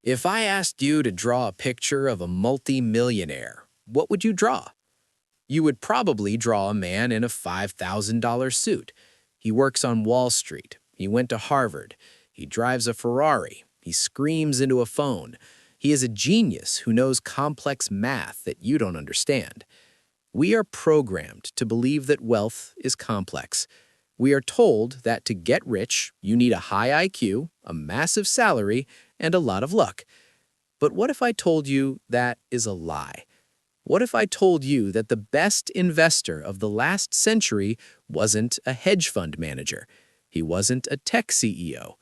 If I asked you to draw a picture of a multi-millionaire, what would you draw? You would probably draw a man in a $5,000 suit. He works on Wall Street. He went to Harvard. He drives a Ferrari. He screams into a phone. He is a genius who knows complex math that you don't understand. We are programmed to believe that wealth is complex. We are told that to get rich, you need a high IQ, a massive salary, and a lot of luck. But what if I told you that is a lie? What if I told you that the best investor of the last century wasn't a hedge fund manager? He wasn't a tech CEO.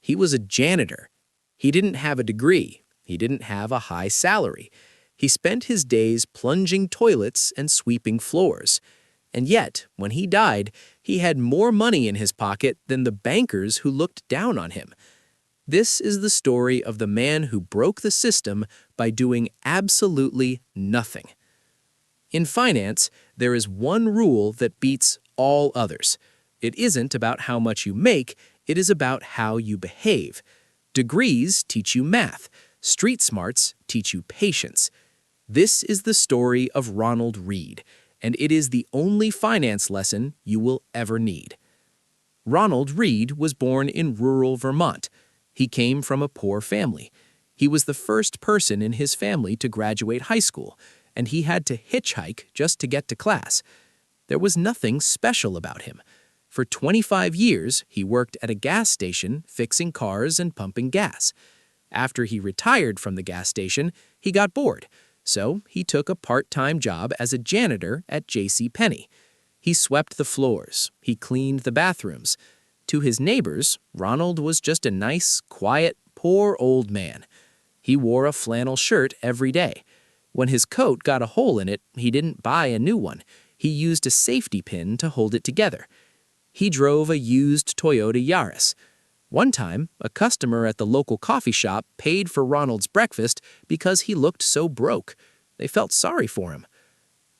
He was a janitor. He didn't have a degree. He didn't have a high salary. He spent his days plunging toilets and sweeping floors. And yet, when he died, he had more money in his pocket than the bankers who looked down on him. This is the story of the man who broke the system by doing absolutely nothing. In finance, there is one rule that beats all others. It isn't about how much you make, it is about how you behave. Degrees teach you math. Street smarts teach you patience. This is the story of Ronald Read, and it is the only finance lesson you will ever need. Ronald Read was born in rural Vermont. He came from a poor family. He was the first person in his family to graduate high school, and he had to hitchhike just to get to class. There was nothing special about him. For 25 years, he worked at a gas station fixing cars and pumping gas. After he retired from the gas station, he got bored, so he took a part-time job as a janitor at JCPenney. He swept the floors. He cleaned the bathrooms. To his neighbors, Ronald was just a nice, quiet, poor old man. He wore a flannel shirt every day. When his coat got a hole in it, he didn't buy a new one. He used a safety pin to hold it together. He drove a used Toyota Yaris. One time, a customer at the local coffee shop paid for Ronald's breakfast because he looked so broke. They felt sorry for him.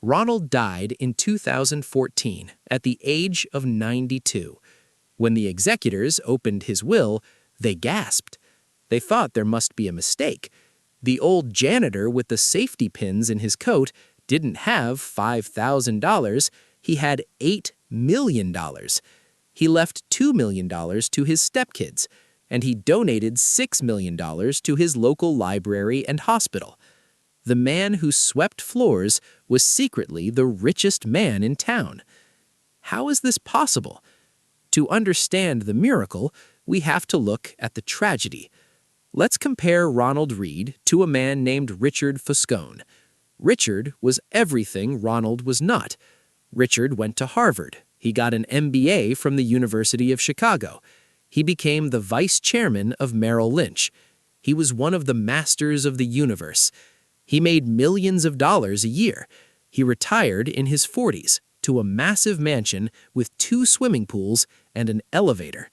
Ronald died in 2014 at the age of 92. When the executors opened his will, they gasped. They thought there must be a mistake. The old janitor with the safety pins in his coat didn't have $5,000. He had $8 million. He left $2 million to his stepkids, and he donated $6 million to his local library and hospital. The man who swept floors was secretly the richest man in town. How is this possible? To understand the miracle, we have to look at the tragedy. Let's compare Ronald Read to a man named Richard Foscone. Richard was everything Ronald was not. Richard went to Harvard. He got an MBA from the University of Chicago. He became the vice chairman of Merrill Lynch. He was one of the masters of the universe. He made millions of dollars a year. He retired in his 40s to a massive mansion with 2 swimming pools and an elevator.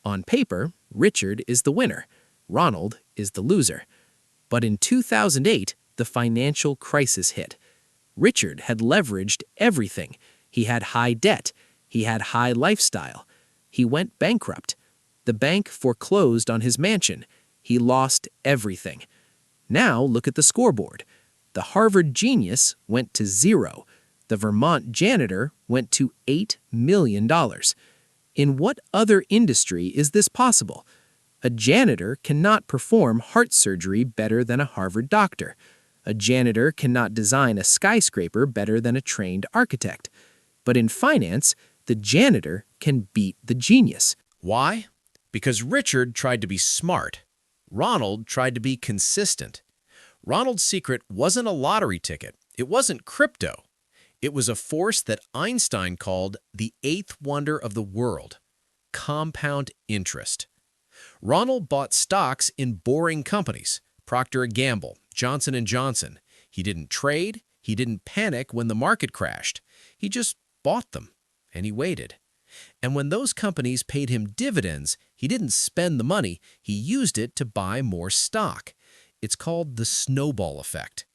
On paper, Richard is the winner. Ronald is the loser. But in 2008, the financial crisis hit. Richard had leveraged everything. He had high debt. He had high lifestyle. He went bankrupt. The bank foreclosed on his mansion. He lost everything. Now look at the scoreboard. The Harvard genius went to 0. The Vermont janitor went to $8 million. In what other industry is this possible? A janitor cannot perform heart surgery better than a Harvard doctor. A janitor cannot design a skyscraper better than a trained architect. But in finance, the janitor can beat the genius. Why? Because Richard tried to be smart. Ronald tried to be consistent. Ronald's secret wasn't a lottery ticket. It wasn't crypto. It was a force that Einstein called the eighth wonder of the world: compound interest. Ronald bought stocks in boring companies: Procter & Gamble, Johnson & Johnson. He didn't trade. He didn't panic when the market crashed. He just bought them, and he waited. And when those companies paid him dividends, he didn't spend the money. He used it to buy more stock. It's called the snowball effect.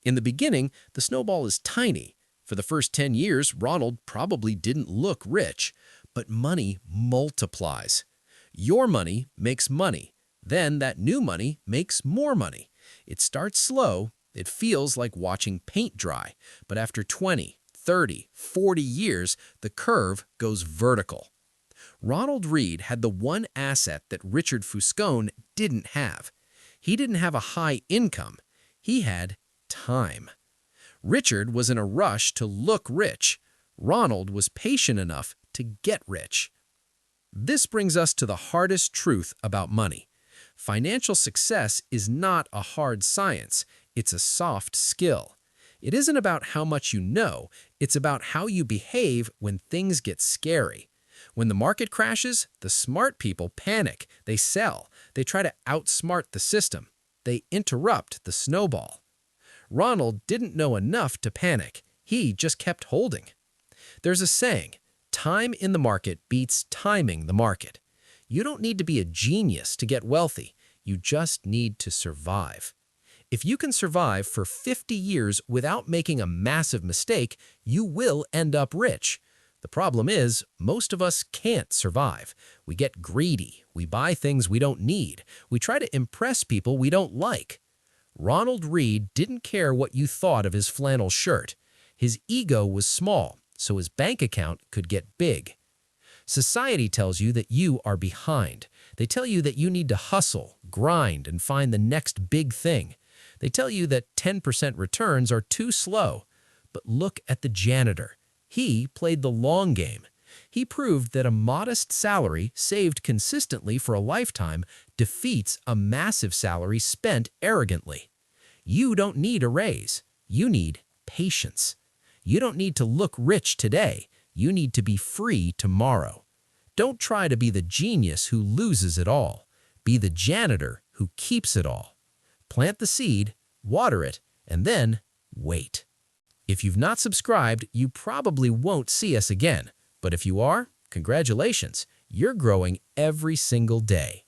In the beginning, the snowball is tiny. For the first 10 years, Ronald probably didn't look rich, but money multiplies. Your money makes money. Then that new money makes more money. It starts slow. It feels like watching paint dry. But after 20, 30, 40 years, the curve goes vertical. Ronald Reed had the one asset that Richard Fuscone didn't have. He didn't have a high income. He had time. Richard was in a rush to look rich. Ronald was patient enough to get rich. This brings us to the hardest truth about money. Financial success is not a hard science. It's a soft skill. It isn't about how much you know. It's about how you behave when things get scary. When the market crashes, the smart people panic. They sell. They try to outsmart the system. They interrupt the snowball. Ronald didn't know enough to panic. He just kept holding. There's a saying, time in the market beats timing the market. You don't need to be a genius to get wealthy. You just need to survive. If you can survive for 50 years without making a massive mistake, you will end up rich. The problem is, most of us can't survive. We get greedy. We buy things we don't need. We try to impress people we don't like. Ronald Reed didn't care what you thought of his flannel shirt. His ego was small, so his bank account could get big. Society tells you that you are behind. They tell you that you need to hustle, grind, and find the next big thing. They tell you that 10% returns are too slow. But look at the janitor. He played the long game. He proved that a modest salary saved consistently for a lifetime defeats a massive salary spent arrogantly. You don't need a raise. You need patience. You don't need to look rich today. You need to be free tomorrow. Don't try to be the genius who loses it all. Be the janitor who keeps it all. Plant the seed, water it, and then wait. If you've not subscribed, you probably won't see us again. But if you are, congratulations, you're growing every single day.